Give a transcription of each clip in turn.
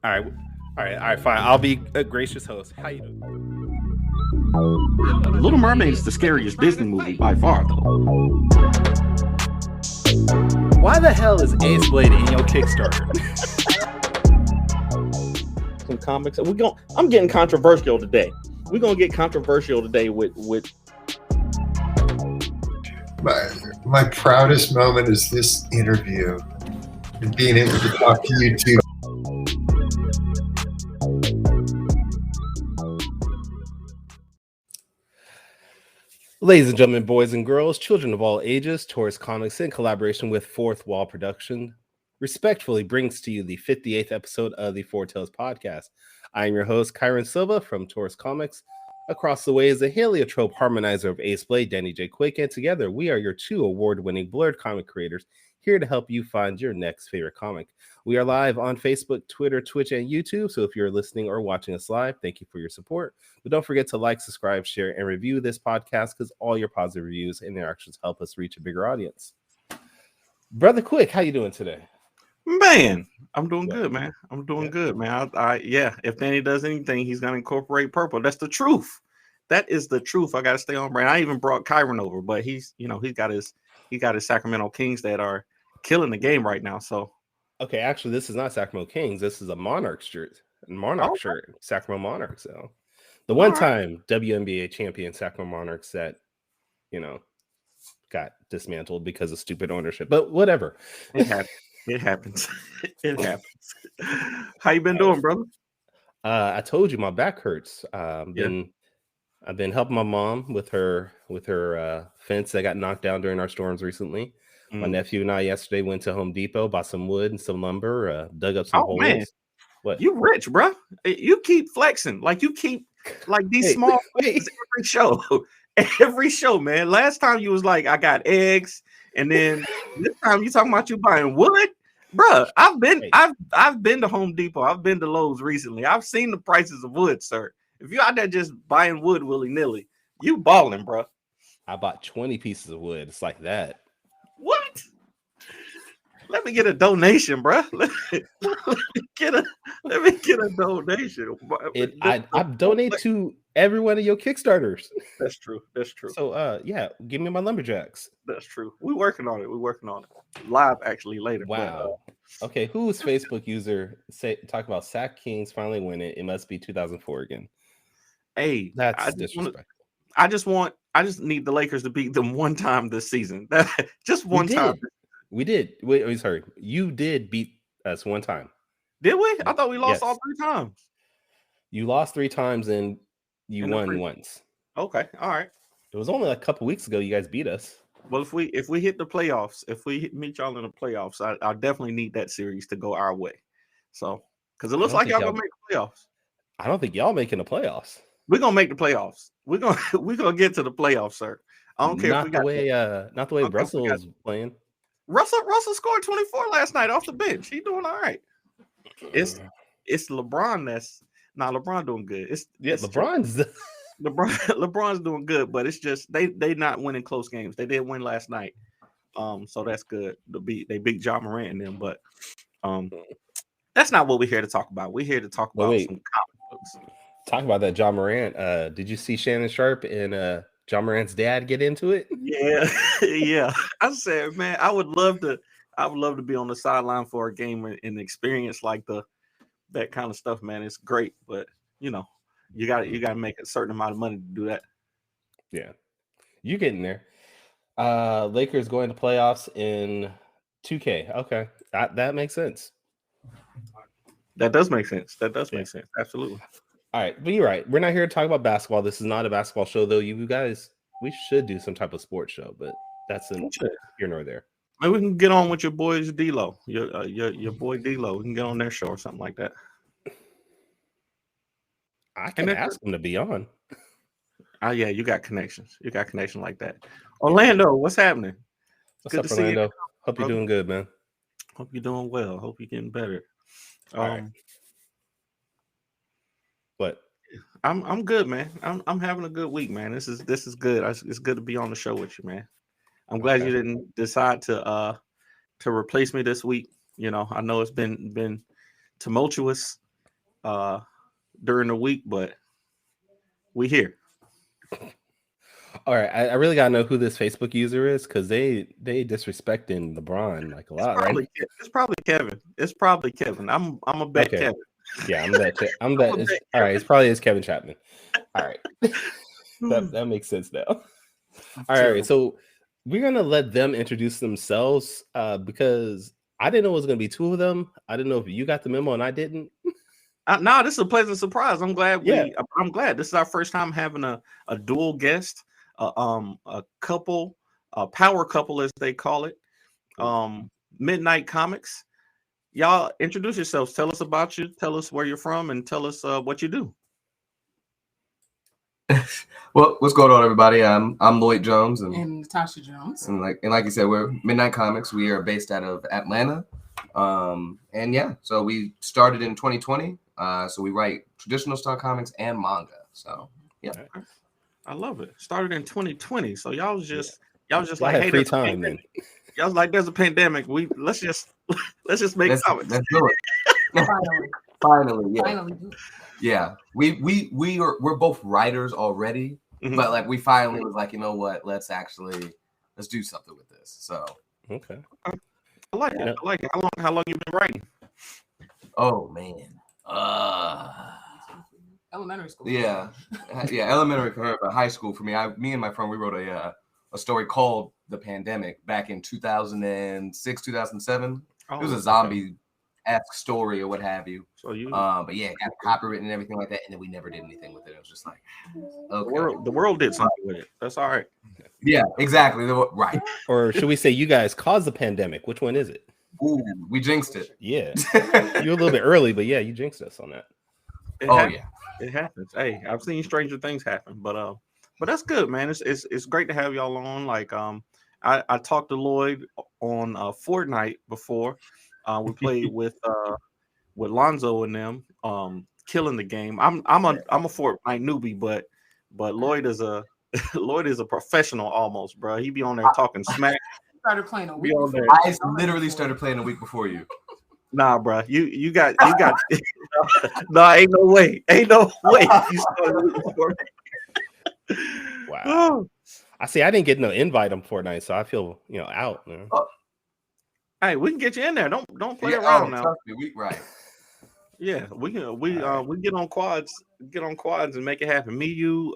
All right, all right, fine. I'll be a gracious host. How you doing? Little Mermaid is the scariest Disney movie by far, though. Why the hell is Ace Blade in your Kickstarter? Some comics. I'm getting controversial today. We're gonna get controversial today with. My proudest moment is this interview and being able to talk to you two. Ladies and gentlemen, boys and girls, children of all ages, Taurus Comics, in collaboration with Fourth Wall Production, respectfully brings to you the 58th episode of the Four Tales podcast. I am your host, Kyrun Silva from Taurus Comics. Across the way is the heliotrope harmonizer of Ace Blade, Danny J. Quick, and together we are your two award-winning blurred comic creators here to help you find your next favorite comic. We are live on Facebook, Twitter, Twitch, and YouTube, so if you're listening or watching us live, thank you for your support. But don't forget to like, subscribe, share, and review this podcast because all your positive reviews and interactions help us reach a bigger audience. Brother Quick, how you doing today? Man, I'm doing good, man. I'm doing good, man. Yeah, if Danny does anything, he's gonna incorporate purple. That's the truth. That is the truth. I gotta stay on brand. I even brought Kyrun over, but he's got his Sacramento Kings that are killing the game right now. So okay, actually, this is not Sacramento Kings. This is a Monarchs shirt, shirt, Sacramento Monarchs. So the one-time WNBA champion Sacramento Monarchs that got dismantled because of stupid ownership. But whatever. It happens. It happens. How you been doing, brother? I told you my back hurts. I've been helping my mom with her fence that got knocked down during our storms recently. My nephew and I yesterday went to Home Depot, bought some wood and some lumber, dug up some holes. Man. What? You rich, bro? You keep flexing like you keep like these small things every show. Every show, man. Last time you was like, I got eggs, and then this time you talking about you buying wood, bro. I've been to Home Depot. I've been to Lowe's recently. I've seen the prices of wood, sir. If you're out there just buying wood willy-nilly, you balling, bro. I bought 20 pieces of wood. It's like that. What? Let me get a donation, bro. Let me get a donation. I donate to every one of your Kickstarters. That's true. So give me my lumberjacks. That's true. We're working on it. Live actually later. Wow. Okay, who's Facebook user talk about Sac Kings finally winning? It must be 2004 again. Hey, that's disrespectful. I just need the Lakers to beat them one time this season. Just one time. We did. Wait, sorry. You did beat us one time. Did we? I thought we lost all 3 times. You lost 3 times and you won once. Okay, all right. It was only a couple weeks ago you guys beat us. Well, if we hit the playoffs, meet y'all in the playoffs, I definitely need that series to go our way. So, because it looks like y'all gonna make the playoffs. I don't think y'all making the playoffs. We're gonna make the playoffs. We're gonna get to the playoffs, sir. I don't care. Not the way Russell's playing. Russell scored 24 last night off the bench. He doing all right. It's LeBron LeBron doing good. LeBron's doing good, but it's just they not winning close games. They did win last night. So that's good. They beat Ja Morant and them, but that's not what we're here to talk about. We're here to talk about some comic books. Talk about that Ja Morant. Did you see Shannon Sharp and Ja Morant's dad get into it? Yeah. I said, man, I would love to be on the sideline for a game and experience like that kind of stuff, man. It's great, but you gotta make a certain amount of money to do that. Yeah, you getting there. Lakers going to playoffs in 2K. Okay, that makes sense. That does make sense. Make sense. Absolutely. All right, but you're right. We're not here to talk about basketball. This is not a basketball show, though. You guys, we should do some type of sports show, but that's here nor there. Maybe we can get on with your boys D-Lo, your boy D-Lo. We can get on their show or something like that. I can ask him to be on. Oh yeah, you got connections. You got connection like that. Orlando, what's happening? What's up, Orlando? Hope you're doing good, man. Hope you're doing well. Hope you're getting better. All right. What? I'm good, man. I'm having a good week, man. This is good. It's good to be on the show with you, man. I'm glad you didn't decide to replace me this week. I know it's been tumultuous. during the week, but we here. All right, I really gotta know who this Facebook user is because they disrespecting LeBron like a lot, right? It's probably Kevin. It's probably Kevin. I'm a bet Okay. Kevin. Yeah, I'm bet. I'm bet. bet All right, it's probably Kevin Chapman. All right, that makes sense now. All right, so we're gonna let them introduce themselves because I didn't know it was gonna be two of them. I didn't know if you got the memo and I didn't. No, this is a pleasant surprise. I'm glad Yeah. I'm glad this is our first time having a dual guest, a couple, a power couple as they call it. Midnight Comics. Y'all introduce yourselves. Tell us about you. Tell us where you're from, and tell us what you do. Well, what's going on, everybody? I'm Lloyd Jones and Toshi Jones, and like you said, we're Midnight Comics. We are based out of Atlanta, and yeah, so we started in 2020. So we write traditional style comics and manga. So yeah, I love it. Started in 2020. So y'all was just like, had hey, free time then. Y'all was like, there's a pandemic. Let's just make comics. Let's do it. Finally, yeah. Finally. Yeah, we're both writers already, but like we finally was like, you know what? Let's do something with this. So okay, I like it. I like it. How long you been writing? Oh man, elementary school. Yeah, elementary for her, but high school for me. Me and my friend, we wrote a story called The Pandemic back in 2006, 2007. It was a zombie-esque story or what have you. So you, but yeah, it got copywritten and everything like that, and then we never did anything with it. It was just like, okay. The world did something with it. That's all right. Yeah, exactly. Right. Or should we say you guys caused the pandemic? Which one is it? Ooh, we jinxed it. Yeah, you're a little bit early, but yeah, you jinxed us on that. It happens. Hey, I've seen stranger things happen, but that's good, man. It's great to have y'all on. Like, I talked to Lloyd on Fortnite before. We played with Lonzo and them, killing the game. I'm a Fortnite newbie, but Lloyd is a professional almost, bro. He be on there talking smack. Started playing a week. I literally started playing a week before you. Nah, bro. You got. Nah, ain't no way. You started before me. Wow. I see. I didn't get no invite on Fortnite, so I feel out. Man. Hey, we can get you in there. Don't play around now. Right. Yeah, we get on quads, and make it happen. Me, you,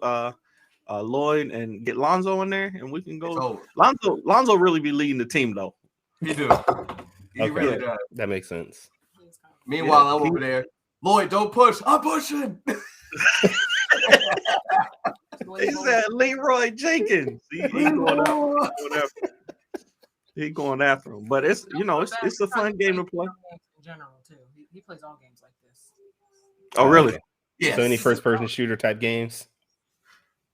Lloyd, and get Lonzo in there, and we can go. Lonzo really be leading the team though. He do. He really does. That makes sense. Meanwhile, I'm over there. Lloyd, don't push. I'm pushing. He said Leroy Jenkins. He going after him. But it's it's a fun game to play. In general, too. He plays all games like this. Oh, really? Okay. Yeah. So any first person shooter type games?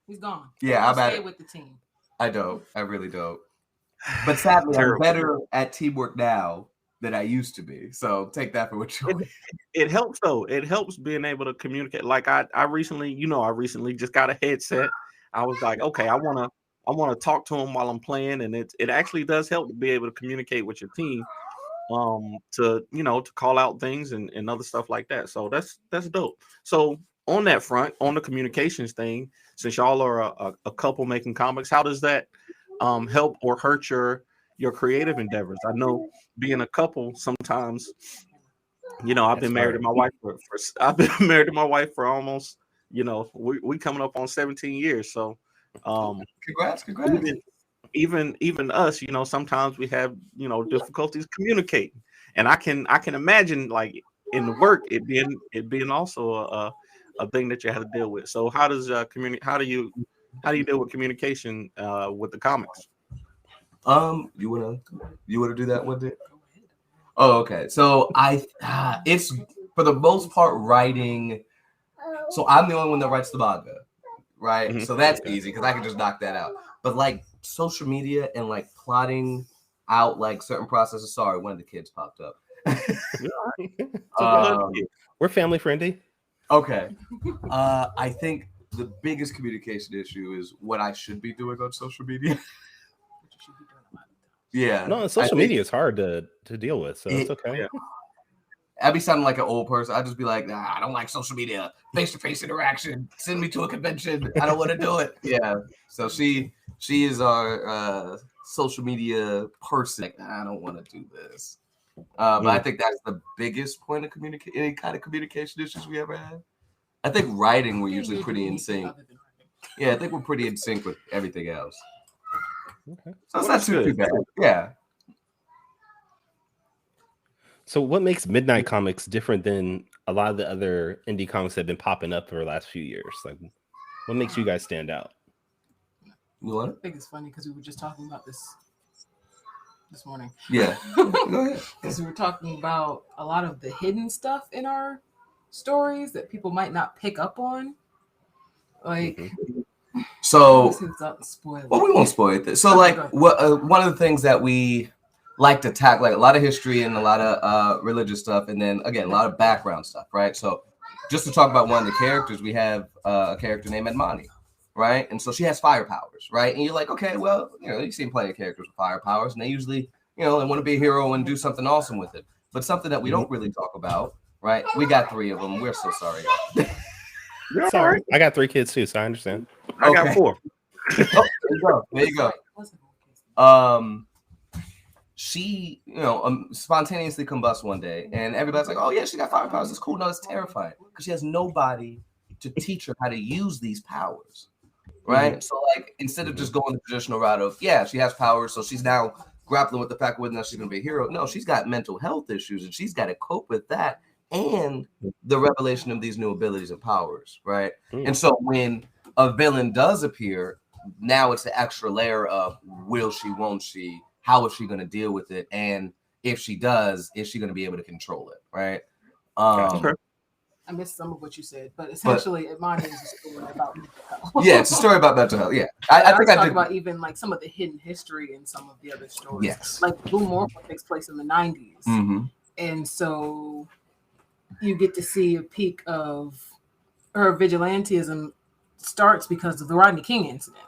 He's gone. Yeah, I'm stay with the team. I don't. I really don't. But sadly, I'm better at teamwork now than I used to be. So take that for what you want. It helps though. It helps being able to communicate. Like I recently just got a headset. I was like, okay, I want to talk to him while I'm playing, and it actually does help to be able to communicate with your team, to call out things and other stuff like that. So that's dope. So on that front, on the communications thing, since y'all are a couple making comics, how does that help or hurt your creative endeavors? I know being a couple sometimes, I've been married to my wife for almost, we coming up on 17 years. So congrats. Even us, sometimes we have, difficulties communicating. And I can imagine like in the work it being also a thing that you have to deal with. So how does how do you deal with communication with the comics? You wanna do that one day? Oh, okay. So it's for the most part writing. So I'm the only one that writes the manga, right? Mm-hmm. So that's easy because I can just knock that out. But like social media and like plotting out like certain processes. Sorry, one of the kids popped up. We're family friendly. Okay. I think the biggest communication issue is what I should be doing on social media. Yeah. No, social media is hard to deal with, so it's okay. I'd be sounding like an old person. I'd just be like, nah, I don't like social media, face-to-face interaction. Send me to a convention. I don't want to do it. Yeah. So she is our social media person. Like, nah, I don't want to do this. But I think that's the biggest point of any kind of communication issues we ever had. I think writing we're usually pretty in sync. Yeah, I think we're pretty in sync with everything else. Okay. So it's not too bad. Yeah. So what makes Midnight Comics different than a lot of the other indie comics that have been popping up for the last few years? Like, what makes you guys stand out? You want I think it's funny because we were just talking about this morning. Yeah. Go ahead. Because we were talking about a lot of the hidden stuff in our stories that people might not pick up on. Like, so, spoil well, we won't spoil it. So, like, one of the things that we like to tackle, like a lot of history and a lot of religious stuff, and then again, a lot of background stuff, right? So, just to talk about one of the characters, we have a character named Edmani, right? And so she has fire powers, right? And you're like, okay, well, you've seen plenty of characters with fire powers, and they usually, they want to be a hero and do something awesome with it. But something that we don't really talk about, right? We got 3 of them. We're so sorry. Sorry, I got 3 kids too, so I understand. I got 4. There you go. She, spontaneously combusts one day, and everybody's like, "Oh yeah, she got fire powers. It's cool." No, it's terrifying because she has nobody to teach her how to use these powers, right? So, like, instead of just going the traditional route of, yeah, she has powers, so she's now grappling with the fact whether or not she's going to be a hero. No, she's got mental health issues, and she's got to cope with that and the revelation of these new abilities and powers, right? And so when a villain does appear, now it's the extra layer of will she, won't she? How is she going to deal with it? And if she does, is she going to be able to control it? Right. I missed some of what you said, but essentially, Imani is a story about mental health. Yeah, it's a story about mental health. Yeah. I think I talk did about even like some of the hidden history in some of the other stories. Yes. Like Blue Morphle takes place in the 90s. And so you get to see a peak of her vigilantism starts because of the Rodney King incident.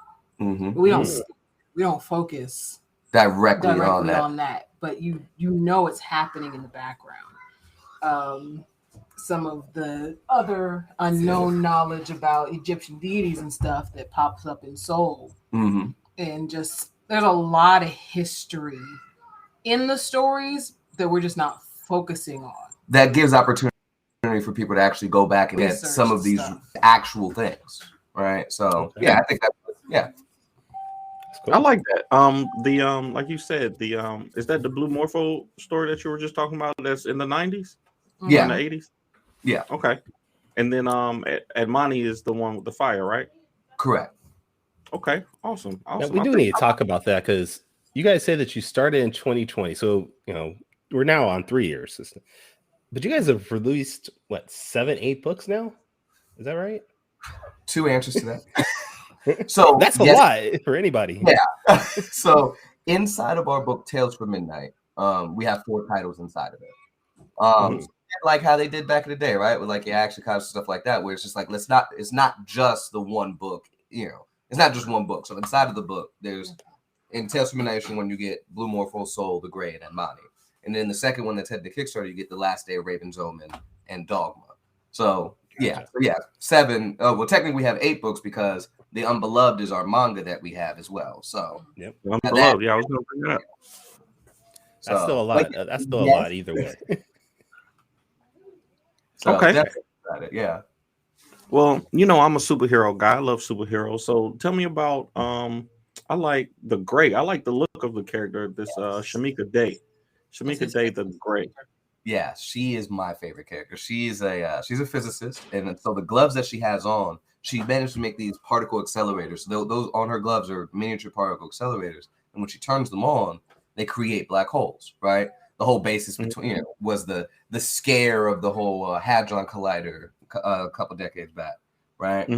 We don't focus directly on that, but you know it's happening in the background. Some of the other unknown knowledge about Egyptian deities and stuff that pops up in Soul, and just there's a lot of history in the stories that we're just not focusing on. That gives opportunity for people to actually go back and get some of these actual things, right? So yeah, I think that Cool. I like that. Like you said, is that the Blue Morpho story that you were just talking about? That's in the 90s, yeah, in the 80s. Yeah. Okay. And then Edmani is the one with the fire, right? Correct. Okay. Awesome. Now, we do need to talk about that because you guys say that you started in 2020, so we're now on 3 years. But you guys have released 7, 8 books now? Is that right? 2 answers to that. So that's a lot for anybody. Yeah. So inside of our book Tales from Midnight, we have 4 titles inside of it. Like how they did back in the day, right? With like the action comics stuff like that, where it's just like it's not just the one book, it's not just one book. So inside of the book, there's in Tales from Midnight when you get Blue Morpho, Soul, The Gray, and Edmani. And then the second one that's headed to Kickstarter, you get The Last Day of Raven's Omen and Dogma. So yeah, 7. Well, technically we have 8 books because The Unbeloved is our manga that we have as well. So Unbeloved, I was going to bring that up. That's still a lot. That's still a lot either way. So okay. Yeah. Well, I'm a superhero guy. I love superheroes. So tell me about I like the Gray. I like the look of the character. This Shamika Day. Shamika Day the Gray. Yeah, she is my favorite character. She's a physicist, and so the gloves that she has on, she managed to make these particle accelerators. So those on her gloves are miniature particle accelerators, and when she turns them on, they create black holes. Right. The whole basis between was the scare of the whole Hadron Collider a couple decades back, right?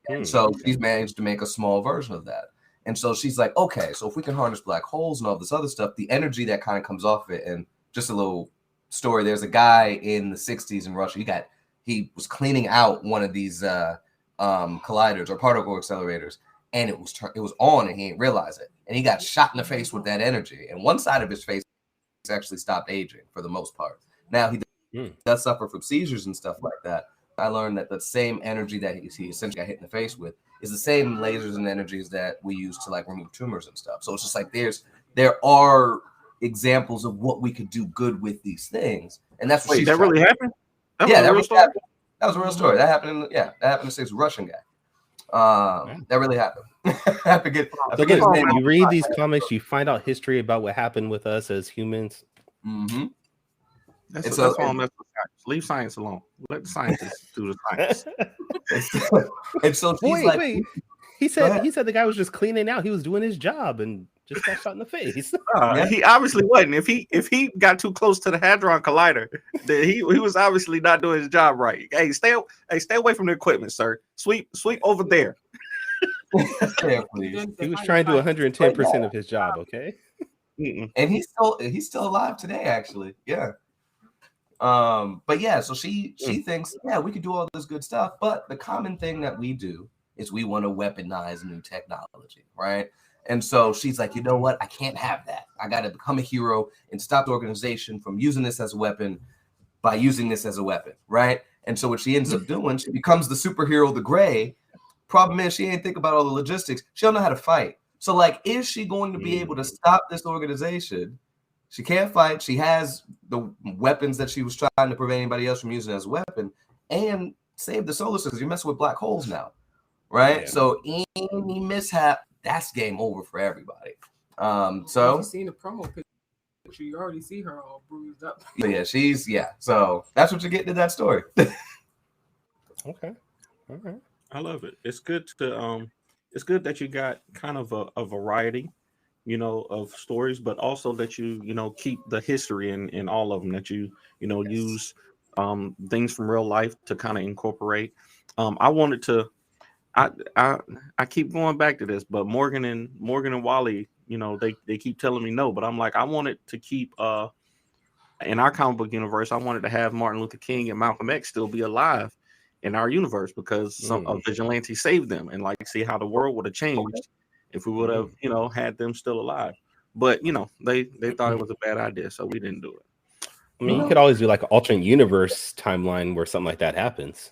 And so she's managed to make a small version of that. And so she's like, okay, so if we can harness black holes and all this other stuff, the energy that kind of comes off it. And just a little story: there's a guy in the 60s in Russia. He was cleaning out one of these colliders or particle accelerators, and it was on, and he didn't realize it, and he got shot in the face with that energy, and one side of his face actually stopped aging for the most part. Now he does suffer from seizures and stuff like that. I learned that the same energy that he essentially got hit in the face with is the same lasers and energies that we use to like remove tumors and stuff. So it's just like there are examples of what we could do good with these things, and that's what that really happened. That really happened. That was a real story. That happened. That happened to this Russian guy. That really happened. I forget his name. You read these comics, you find out history about what happened with us as humans. Mm-hmm. That's why I'm messing with science. Leave science alone. Let the scientists do the science. And so wait. He said the guy was just cleaning out. He was doing his job and just got shot in the face. He obviously wasn't. If he got too close to the Hadron Collider, then he was obviously not doing his job right. Hey, stay away from the equipment, sir. Sweep over there. He was trying to do 110% of his job. Okay. And he's still alive today, actually. Yeah. But yeah, so she thinks, we could do all this good stuff, but the common thing that we do is we want to weaponize new technology, right? And so she's like, you know what? I can't have that. I got to become a hero and stop the organization from using this as a weapon by using this as a weapon, right? And so what she ends up doing, she becomes the superhero, the Gray. Problem is, she ain't think about all the logistics. She don't know how to fight. So like, is she going to be able to stop this organization? She can't fight. She has the weapons that she was trying to prevent anybody else from using as a weapon and save the solar system. You're messing with black holes now, right? Yeah. So any mishap, that's game over for everybody. So you've seen the promo picture, you already see her all bruised up. So that's what you're getting in that story. Okay. All right. I love it. It's good that you got kind of a variety, of stories, but also that you keep the history in all of them, that you use things from real life to kind of incorporate. I wanted to, I keep going back to this, but Morgan and Wally, they keep telling me no, but I'm like, I wanted to keep in our comic book universe, I wanted to have Martin Luther King and Malcolm X still be alive in our universe because some vigilante saved them, and like see how the world would have changed if we would have had them still alive. But they thought it was a bad idea, so we didn't do it. I mean, you could always do like an alternate universe timeline where something like that happens.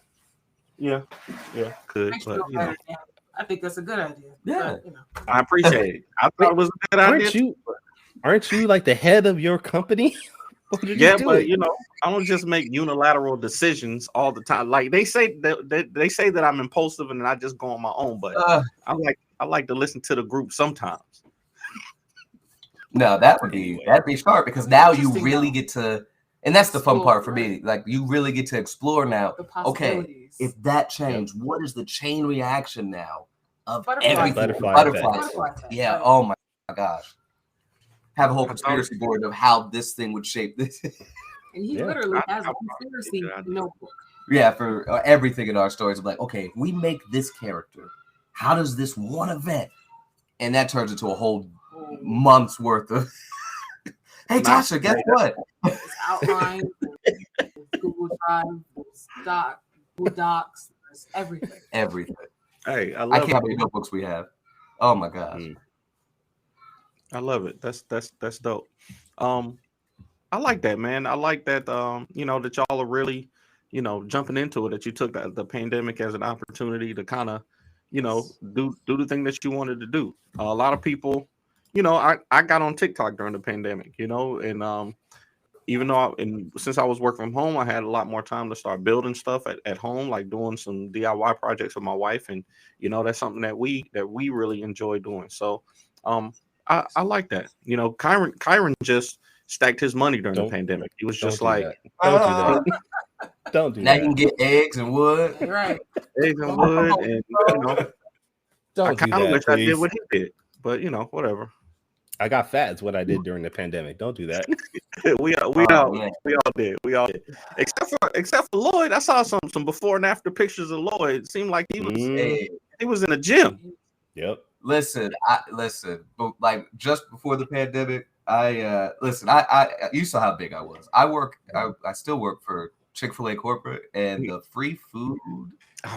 Yeah, could. But I think that's a good idea. Yeah, but, I appreciate it. I thought it was a good idea. Aren't you like the head of your company? Yeah, but I don't just make unilateral decisions all the time. Like they say that I'm impulsive and I just go on my own. But I like to listen to the group sometimes. No, that'd be smart because now you really get to, and that's the fun part for me. Like you really get to explore now. Okay, if that changed, what is the chain reaction now of everything? Butterfly. Yeah. Oh my gosh. Have a whole conspiracy board of how this thing would shape this. And he literally has a conspiracy notebook. Yeah, for everything in our stories. I'm like, okay, if we make this character, how does this one event? And that turns into a whole month's worth of. Hey, Tasha, guess what? It's outline, Google Drive, Google Docs, everything. Everything. Hey, I can't believe notebooks we have. Oh my gosh. I love it. That's dope. I like that, man. I like that. That y'all are really, jumping into it. That you took the pandemic as an opportunity to kind of, do the thing that you wanted to do. A lot of people, I got on TikTok during the pandemic, and even though since I was working from home, I had a lot more time to start building stuff at home, like doing some DIY projects with my wife, and that's something that we really enjoy doing. So, I like that. Kyrun just stacked his money during the pandemic. He was just like, don't do that. Don't do now that. You can get eggs and wood. Right. Eggs and wood. And, don't I do kind of that, wish I did what he did. But, whatever. I got fat is what I did during the pandemic. Don't do that. we all did. Except for Lloyd. I saw some before and after pictures of Lloyd. It seemed like he was in a gym. Yep. Listen, but like just before the pandemic, I you saw how big I was. I still work for Chick-fil-A corporate, and the free food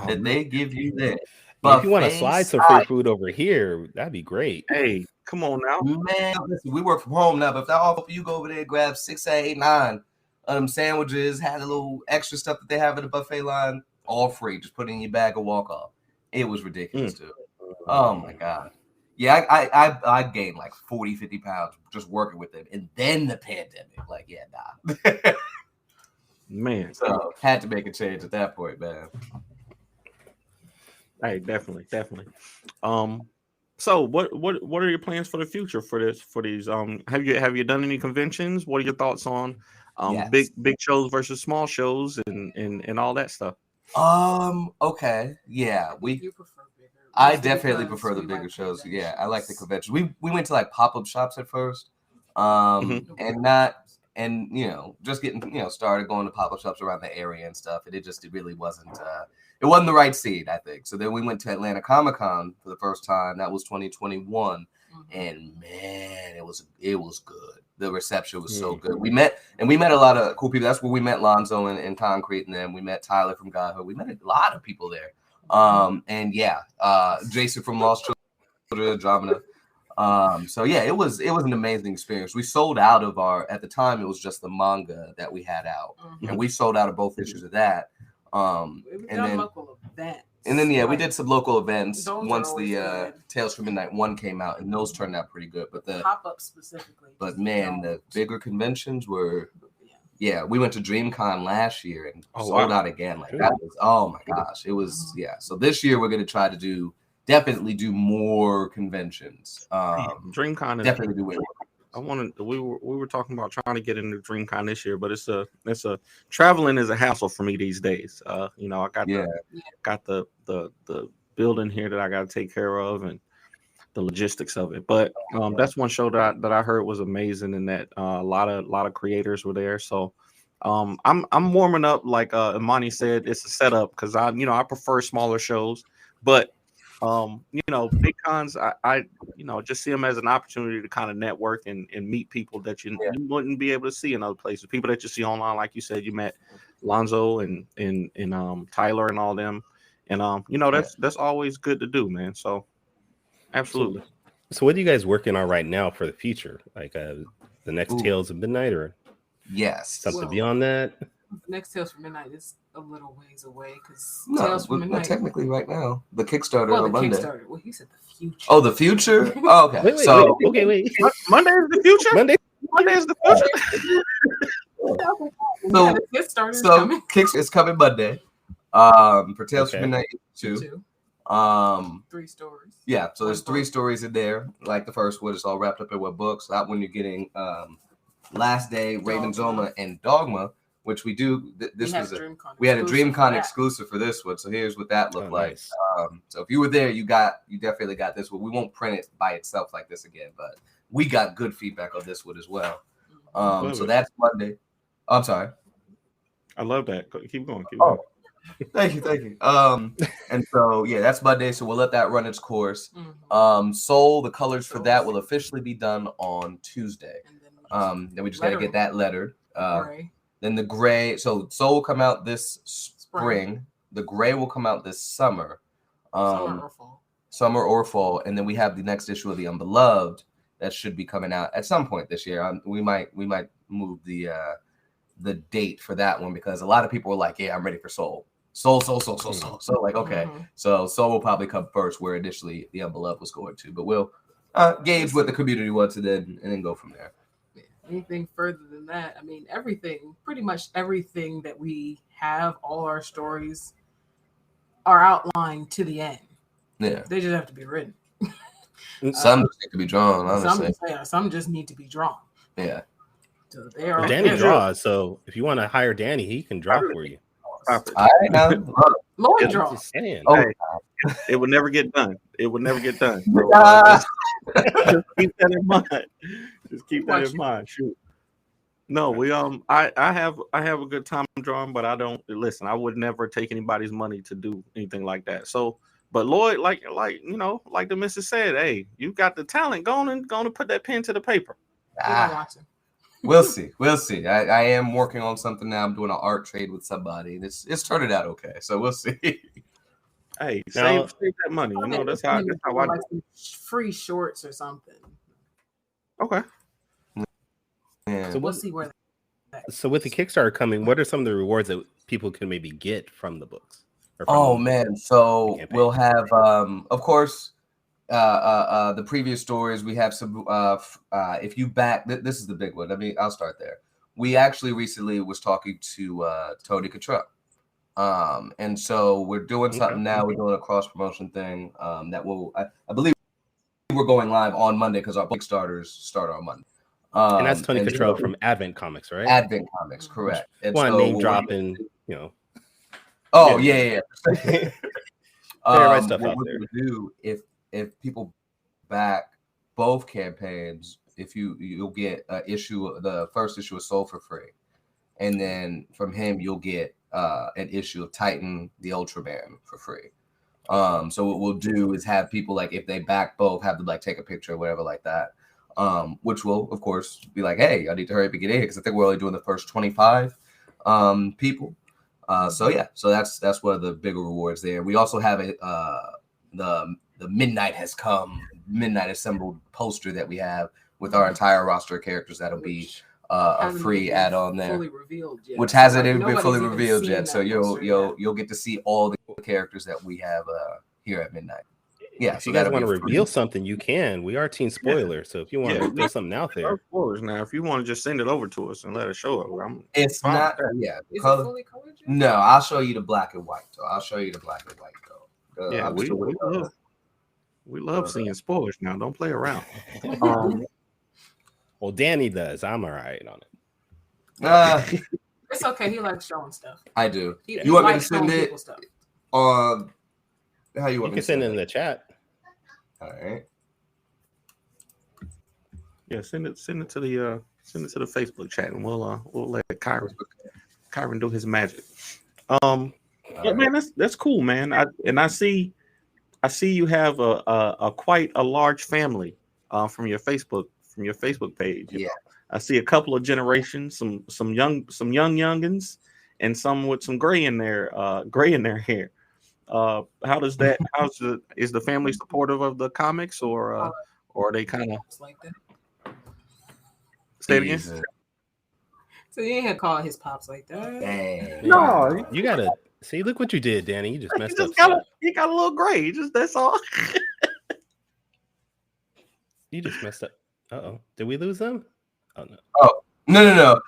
that they give you there. If you want to slide some free food over here, that'd be great. Hey, come on now, man. Listen, we work from home now, but if that offer you go over there and grab 6, 8, 9 sandwiches, had a little extra stuff that they have in the buffet line, all free. Just put it in your bag and walk off. It was ridiculous, too. Oh, my God. Yeah, I gained like 40, 50 pounds just working with them. And then the pandemic. Like, yeah, nah. Man. So had to make a change at that point, man. Hey, definitely. So what are your plans for the future for these? Have you done any conventions? What are your thoughts on Yes. big shows versus small shows and all that stuff? Okay. Yeah. You prefer bigger. I definitely prefer the bigger shows. Yeah, I like the convention. We went to like pop-up shops at first. And just getting started going to pop-up shops around the area and stuff. And it really wasn't it wasn't the right seed, I think. So then we went to Atlanta Comic-Con for the first time. That was 2021. And man, it was good. The reception was so good. We met a lot of cool people. That's where we met Lonzo and Concrete, and then we met Tyler from Godhood. We met a lot of people there. And yeah, Jason from Lost Children, Andromeda. So yeah, it was an amazing experience. We sold out of at the time it was just the manga that we had out, and we sold out of both issues of that. And then local events. And then we did some local events once the good. Tales from Midnight 1 came out, and those turned out pretty good. But the pop-up specifically. But man, the bigger conventions were. Yeah, we went to DreamCon last year and sold out again. Like that was, oh my gosh, it was So this year we're gonna try to definitely do more conventions. DreamCon is definitely do it. We were talking about trying to get into DreamCon this year, but it's a traveling is a hassle for me these days. I got the building here that I got to take care of and the logistics of it. But that's one show that I heard was amazing, and that a lot of creators were there. So I'm warming up, like Imani said. It's a setup because I prefer smaller shows, but big cons, I just see them as an opportunity to kind of network and meet people that you wouldn't be able to see in other places. People that you see online, like you said, you met Lonzo and Tyler and all them, and that's always good to do, man. So absolutely. So what are you guys working on right now for the future? Like the next Tales of Midnight, or something beyond that? Next Tales from Midnight is a little ways away because we're technically right now. The Kickstarter on Monday. Well, he said the future. Oh, the future? Oh, okay. Wait. Monday is the future? Monday is the future? So Kickstarter is coming Monday. For Tales from Midnight 2. 3 stories. Yeah, so there's 3 stories in there. Like the first one, it's all wrapped up in what books. That one you're getting Last Day, Ravenzoma, and Dogma, which we do. We had a DreamCon exclusive for this one. So here's what that looked like. Nice. So if you were there, you definitely got this one. We won't print it by itself like this again, but we got good feedback on this one as well. So that's Monday. I'm sorry. I love that. Keep going. Thank you. And so that's Monday. So we'll let that run its course. Soul, the colors for that will officially be done on Tuesday. Then we just got to get that lettered. Then the gray. So Soul will come out this spring. The gray will come out this summer. Summer or fall. And then we have the next issue of the Unbeloved that should be coming out at some point this year. We might move the date for that one because a lot of people were like, "Yeah, I'm ready for Soul." So like, okay. So Soul will probably come first, where initially the Unbeloved was going to. But we'll gauge what the community wants and then go from there. Anything further than that, I mean, pretty much everything that we have, all our stories are outlined to the end. Yeah. They just have to be written. Some just need to be drawn, honestly. Some just need to be drawn. Yeah. So they are. Danny draws, so if you want to hire Danny, he can draw for you. All right, now. Lloyd draws. It would never get done. So, just keep that in mind. Shoot. No, we I have a good time drawing, but I don't listen. I would never take anybody's money to do anything like that. So, but Lloyd, like the missus said, hey, you got the talent. Go on and put that pen to the paper. We'll see. I am working on something now. I'm doing an art trade with somebody. It's turning out okay. So we'll see. Hey, save that money. That's how I do it. Free shorts or something. Okay. Yeah. So we'll see where So with the Kickstarter coming, what are some of the rewards that people can maybe get from the books? Oh man, so we'll have of course the previous stories. We have some if you back this is the big one. I'll start there. We actually recently was talking to Tony Kyrun. And so we're doing something now. We're doing a cross promotion thing that will I believe we're going live on Monday because our Kickstarters start on Monday. And that's Tony Kyrun from Advent Comics, right? Advent Comics, correct. And want so name dropping, Oh yeah. Right stuff what out we're there. gonna do if people back both campaigns, you'll get the first issue of Soul for free, and then from him you'll get an issue of Titan the Ultraman for free. So what we'll do is have people like if they back both have to like take a picture or whatever like that. Which will of course be like, hey, I need to hurry up and get in because I think we're only doing the first 25 people. So that's one of the bigger rewards there. We also have the Midnight Has Come, Midnight Assembled poster that we have with our entire roster of characters. That'll be a free add-on there, which hasn't even been fully revealed yet. So you'll get to see all the characters that we have here at Midnight. Yeah, if you guys want to reveal something, you can. We are Teen Spoiler, so if you want to throw something out there, now if you want to just send it over to us and let us show it, it's not. Yeah, is it fully colored? No, I'll show you the black and white though. Yeah, we love seeing spoilers now. Don't play around. Well, Danny does. I'm all right on it. It's okay. He likes showing stuff. I do. He You want me to likes send showing it people stuff. on? How you want You me can to send it in the chat. All right. Yeah, send it to the Facebook chat, and we'll let Kyrun do his magic. Man, that's cool, man. I see you have a quite a large family from your Facebook page. Yeah, I see a couple of generations, some young youngins, and some with some gray in their hair. Is the family supportive of the comics, or are they kind of like that? Say it again? So you ain't had to call his pops like that. Dang. No, You gotta see. Look what you did, Danny. You just messed up. He got a little gray. That's all. You just messed up. Uh-oh. Did we lose them? Oh no. Oh no.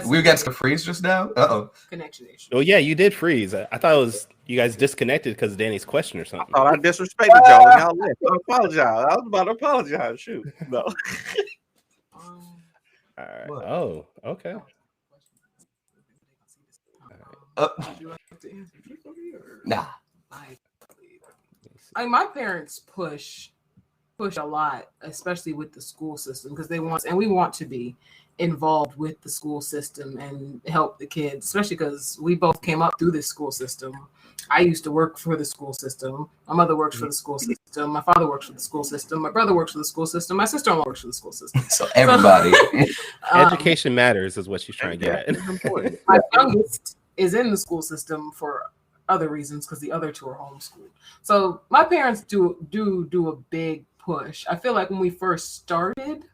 We got to freeze just now. Connection issue. Oh yeah, you did freeze. I thought it was you guys disconnected because of Danny's question or something. I thought I disrespected y'all. Y'all left. I apologize. I was about to apologize. Shoot. No. All right. Oh, okay. Nah. My parents push a lot, especially with the school system, because we want to be involved with the school system and help the kids, especially because we both came up through this school system. I used to work for the school system. My mother works for the school system. My father works for the school system. My brother works for the school system. My sister-in-law works for the school system. So everybody. Education matters is what she's trying to get at. My youngest is in the school system for other reasons because the other two are homeschooled. So my parents do a big push. I feel like when we first started,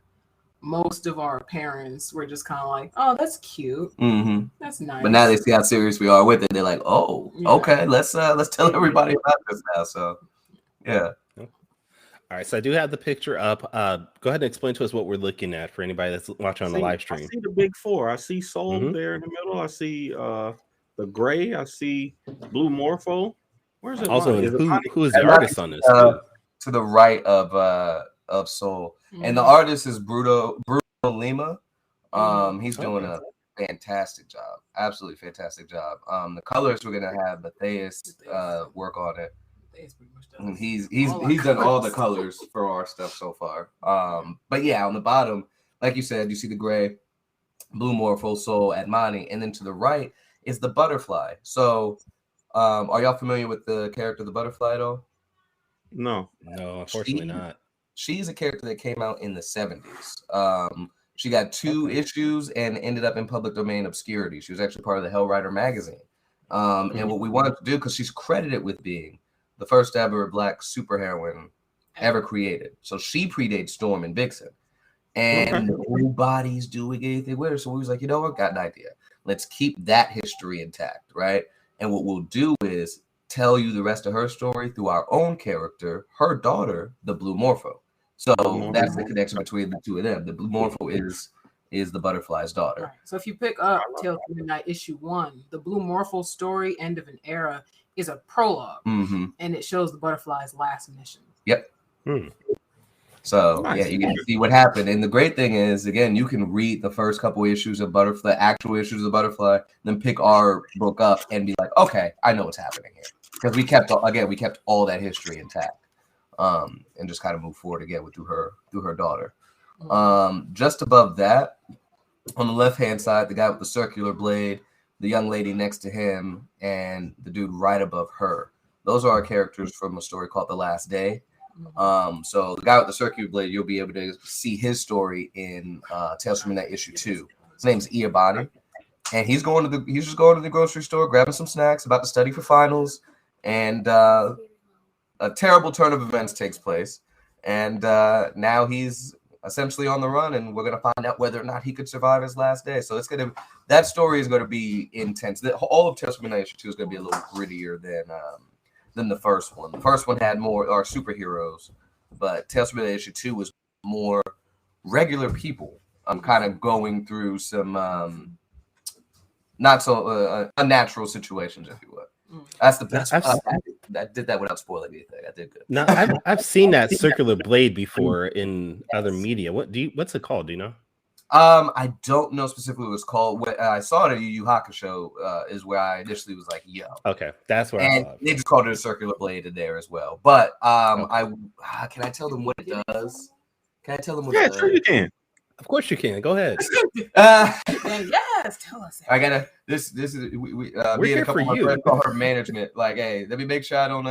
most of our parents were just kind of like, "Oh, that's cute. Mm-hmm. That's nice." But now they see how serious we are with it. They're like, "Oh, okay, let's tell everybody about this now." So, yeah. All right, so I do have the picture up. Go ahead and explain to us what we're looking at for anybody that's watching on the live stream. I see the big four. I see Soul there in the middle. I see the gray. I see Blue Morpho. Where's it? Also, who is the artist on this? To the right of Soul, and the artist is Bruno Lima. He's doing a fantastic job, absolutely fantastic job. The colors we're gonna have Matthias work on it. And he's done all the colors for our stuff so far. But yeah, on the bottom, like you said, you see the gray, Blue Morpho, Soul, Admani, and then to the right is the butterfly. So, are y'all familiar with the character the butterfly at all? No, unfortunately not. She's a character that came out in the 70s. She got 2 issues and ended up in public domain obscurity. She was actually part of the Hellrider magazine. And what we wanted to do, because she's credited with being the first ever Black superheroine ever created. So she predates Storm and Vixen. and nobody's doing anything with her. So we was like, you know what, got an idea. Let's keep that history intact, right? And what we'll do is tell you the rest of her story through our own character, her daughter, the Blue Morpho. So that's the connection between the two of them. The Blue Morpho is the butterfly's daughter. Right. So if you pick up Tales from Midnight issue 1, the Blue Morpho story, End of an Era, is a prologue, and it shows the butterfly's last mission. Yep. So yeah, you get to see what happened. And the great thing is, again, you can read the first couple issues of Butterfly, actual issues of Butterfly, then pick our book up and be like, okay, I know what's happening here. Because we kept all that history intact. And just kind of move forward again through her daughter. Just above that, on the left-hand side, the guy with the circular blade, the young lady next to him, and the dude right above her. Those are our characters from a story called The Last Day. So the guy with the circular blade, you'll be able to see his story in Tales from Midnight issue 2. His name's Iabani, and he's just going to the grocery store, grabbing some snacks, about to study for finals, and a terrible turn of events takes place, and now he's essentially on the run, and we're gonna find out whether or not he could survive his last day. So that story is gonna be intense. All of Tales from Midnight issue 2 is gonna be a little grittier than the first one. The first one had more superheroes, but Tales from Midnight issue 2 was more regular people. I'm kind of going through some not so unnatural situations, if you would. That's the best. I did that without spoiling anything. I did good. No, I've seen that circular blade before in other media. What's it called? Do you know? I don't know specifically what it's called. What I saw it at Yu Yu Hakusho is where I initially was like, "Yo." Okay, that's where I saw it. They just called it a circular blade in there as well. But can I tell them what it does? Can I tell them what it does? Yeah, sure you can. Of course you can. Go ahead. Yes, tell us. I gotta. This is we me and a couple of my friends call her management. Like, hey, let me make sure I don't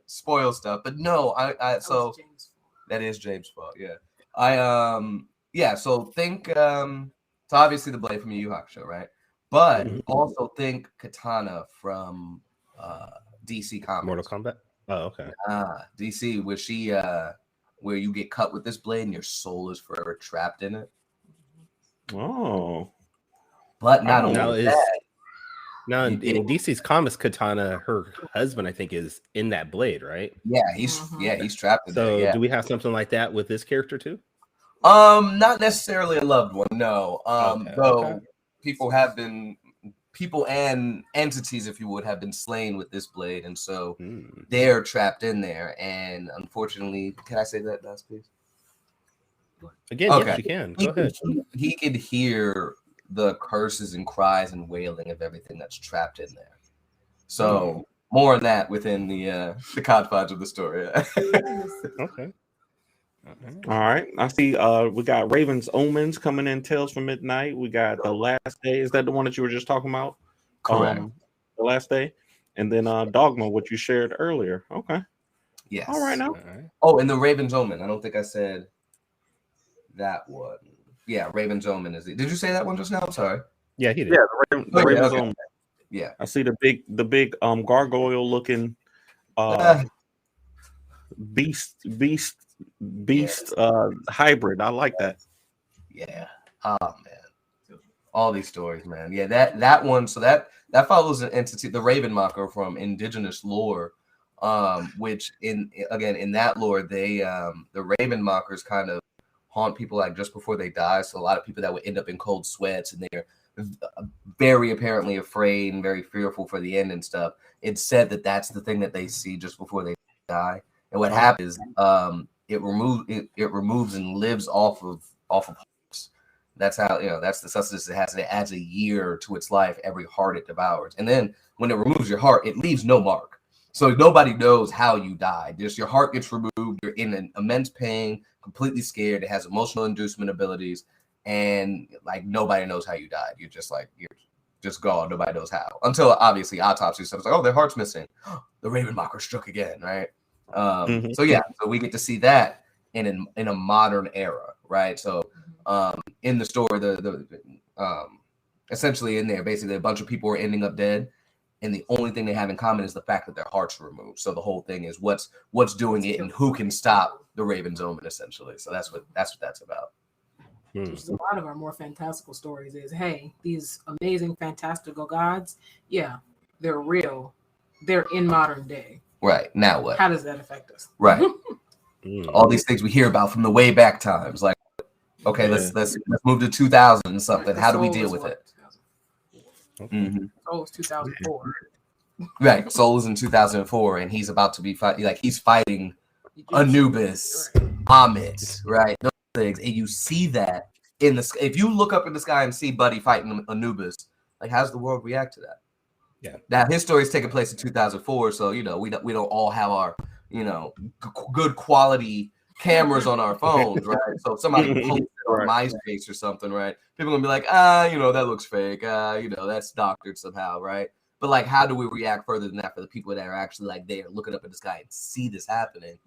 spoil stuff. But no, so that is James' fault. Yeah. So think so obviously the blade from Yu Yu Hakusho, right? But also think Katana from DC Comics. Mortal Kombat. Oh, okay. DC, where you get cut with this blade and your soul is forever trapped in it. Oh. But not only that. Now in DC's comics, Katana, her husband, I think, is in that blade, right? Yeah, he's trapped in there. So do we have something like that with this character too? Not necessarily a loved one, no. People and entities, if you would, have been slain with this blade, and so they're trapped in there. And unfortunately, can I say that last piece? Again, okay. Yes, you can. Go ahead. He could hear the curses and cries and wailing of everything that's trapped in there. So more on that within the confines of the story. Okay. All right. I see we got Raven's Omens coming in, Tales from Midnight. We got The Last Day. Is that the one that you were just talking about? Correct. The Last Day. And then Dogma, what you shared earlier. Okay. Yes. All right now. All right. Oh, and the Raven's Omen. I don't think I said that one. Yeah, Raven's Omen is it. Did you say that one just now? I'm sorry. Yeah, he did. Yeah, the Raven's Omen. Yeah. I see the big gargoyle looking beast hybrid. I like that. Yeah. Oh man. All these stories, man. Yeah, that one. So that follows an entity, the Ravenmacher from indigenous lore, which in that lore, they the Ravenmachers kind of haunt people like just before they die. So a lot of people that would end up in cold sweats, and they're very apparently afraid and very fearful for the end and stuff. It's said that that's the thing that they see just before they die. And what happens is it removes and lives off of hearts. That's how, that's the sustenance it has. And it adds a year to its life every heart it devours. And then when it removes your heart, it leaves no mark. So nobody knows how you died. Just your heart gets removed. You're in an immense pain, completely scared. It has emotional inducement abilities, and like nobody knows how you died. You're just gone. Nobody knows how, until obviously autopsy stuff. It's like, oh, their heart's missing. The Ravenmacher struck again, right? So we get to see that in a modern era, right? So in the story, the essentially in there, basically a bunch of people are ending up dead. And the only thing they have in common is the fact that their hearts are removed. So the whole thing is what's doing it and who can stop the Raven's Omen, essentially. So that's what that's about. which is a lot of our more fantastical stories, is hey, these amazing fantastical gods, yeah, they're real. They're in modern day. Right. Now what? How does that affect us? Right. All these things we hear about from the way back times. Like, okay, let's move to 2000 and something. How do we deal with it? Oh, it's 2004. Right. Soul is in 2004, and he's about to be fighting. Like, he's fighting Anubis, Amit, right? Those things, and you see that in the. If you look up in the sky and see Buddy fighting Anubis, like, how does the world react to that? Yeah. Now his story is taking place in 2004, so we don't all have our good quality cameras on our phones, right? So if somebody posted on MySpace or something, right? People are gonna be like, that looks fake, that's doctored somehow, right? But like, how do we react further than that for the people that are actually like there looking up in the sky and see this happening?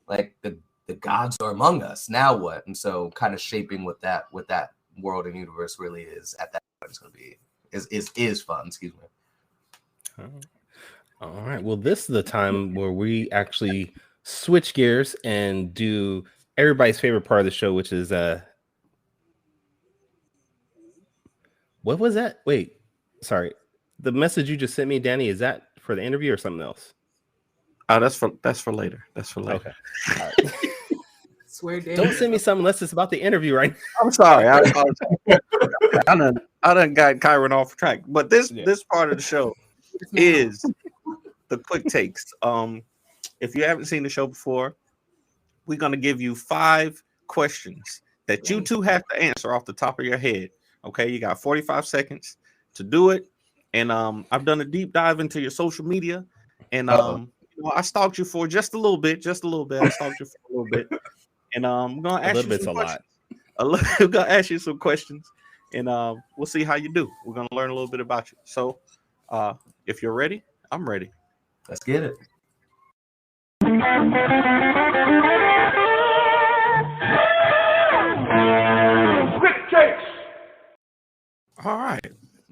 Like the gods are among us. Now what? And so kind of shaping what that world and universe really is at that point is gonna be is fun, excuse me. All right. Well, this is the time where we actually switch gears and do everybody's favorite part of the show, which is what was that? Wait, sorry. The message you just sent me, Danny, is that for the interview or something else? Oh, that's for later. That's for later. Okay. All right. Swear down. Don't send me something unless it's about the interview, right? I'm sorry. I done got Kyrun off track. But this part of the show is the quick takes. If you haven't seen the show before, we're gonna give you 5 questions that you two have to answer off the top of your head. Okay, you got 45 seconds to do it. And I've done a deep dive into your social media, and I stalked you for just a little bit. I stalked you for a little bit, and I'm gonna ask you some questions. I'm gonna ask you some questions, and we'll see how you do. We're gonna learn a little bit about you. So, if you're ready, I'm ready. Let's get it. All right.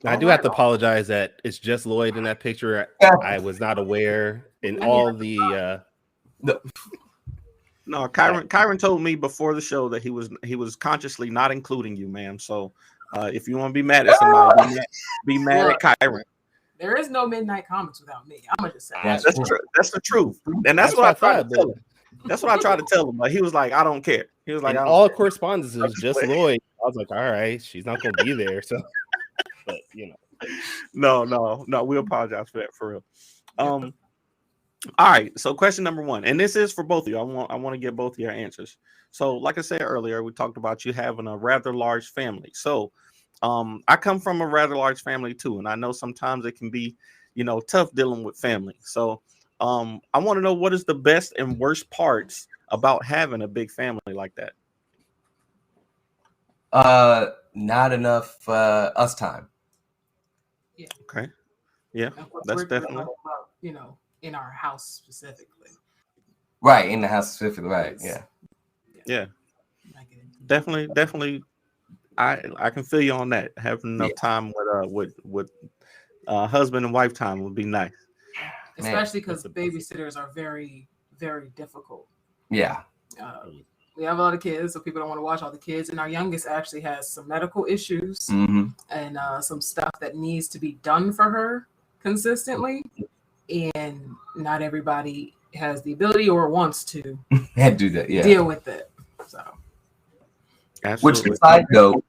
I do have to apologize that it's just Lloyd in that picture. I was not aware in all the. No, Kyrun told me before the show that he was consciously not including you, ma'am. So, if you want to be mad at somebody, be mad at Kyrun. There is no midnight comics without me. I'm gonna just say that's true. That's the truth, and that's what I tried to tell him. That's what I tried to tell him, but he was like, "I don't care." He was like, "All correspondence is just Lloyd." I was like, "All right, she's not gonna be there." So, but no, we apologize for that, for real. All right. So, question number 1, and this is for both of you. I want to get both of your answers. So, like I said earlier, we talked about you having a rather large family. So, I come from a rather large family too, and I know sometimes it can be, tough dealing with family. So, I want to know, what is the best and worst parts about having a big family like that? Not enough us time. Yeah. Okay. Yeah, that's definitely about, in our house specifically. Right, in the house specifically. Right. Yeah. Definitely. I can feel you on that. Having enough time with husband and wife time would be nice. Especially because babysitters are very, very difficult. Yeah. We have a lot of kids, so people don't want to watch all the kids. And our youngest actually has some medical issues and some stuff that needs to be done for her consistently. And not everybody has the ability or wants to do that. Yeah. Deal with it. So. Absolutely. Which, side note,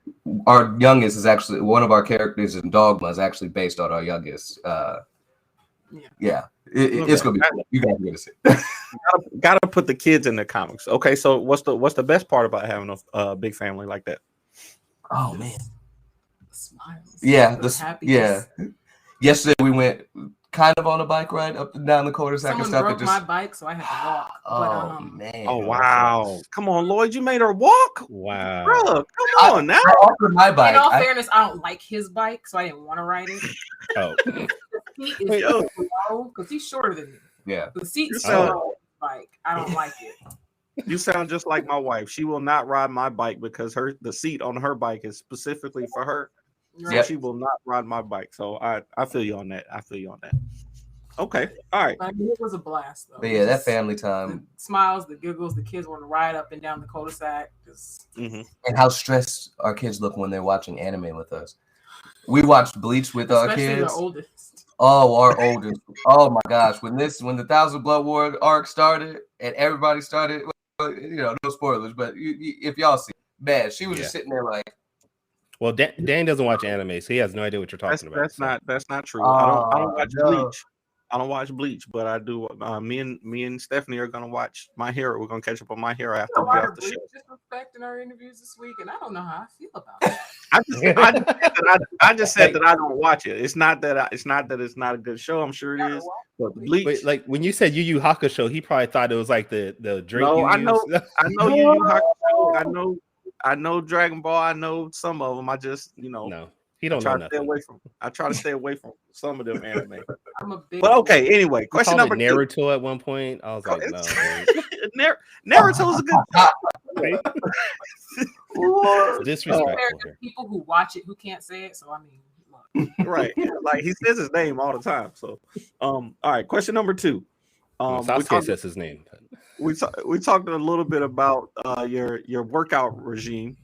our youngest is actually one of our characters in Dogma is actually based on our youngest. It's gonna be cool. You guys are gonna see. Gotta put the kids in the comics. Okay, so what's the best part about having a big family like that? Oh man, the smiles. Yeah, Yesterday we went kind of on a bike ride up and down the cul-de-sac and stuff. Someone broke my bike, so I had to walk. Oh man! Oh wow! Come on, Lloyd, you made her walk. Wow, bro, come on now. I offered my bike. In all fairness, I don't like his bike, so I didn't want to ride it. Oh, he is low because he's shorter than me. Yeah, the seat's so low. Bike, I don't like it. You sound just like my wife. She will not ride my bike because the seat on her bike is specifically for her. Right. So she will not ride my bike. So I feel you on that. Okay. All right. I mean, it was a blast, though. But yeah, that family time. The smiles, the giggles, the kids want to ride up and down the cul-de-sac. And how stressed our kids look when they're watching anime with us. We watched Bleach with our kids. The oldest. Oh, our oldest. Oh my gosh. When the Thousand Blood War arc started and everybody started, no spoilers, but if y'all see, man, she was just sitting there like. Well, Dan doesn't watch anime, so he has no idea what you're talking about. That's not true. I don't watch Bleach. I don't watch Bleach, but I do. Me and Stephanie are gonna watch My Hero. We're gonna catch up on My Hero after we get off the show. Disrespect in our interviews this week, and I don't know how I feel about that. I just said that I don't watch it. It's not that it's not a good show. I'm sure it is. But Bleach, wait, like when you said Yu Yu Hakusho, he probably thought it was like the drink. No, I know Yu Yu Hakusho. I know Dragon Ball. I know some of them. I just no. He don't know nothing. I try to stay away from some of them anime. But okay, anyway, question number 2. Naruto at one point. I was like, no. Naruto is a good disrespectful. People who watch it who can't say it. So I mean, right? Like he says his name all the time. So, all right. Question number 2. Sasuke says his name. We talked a little bit about your workout regime.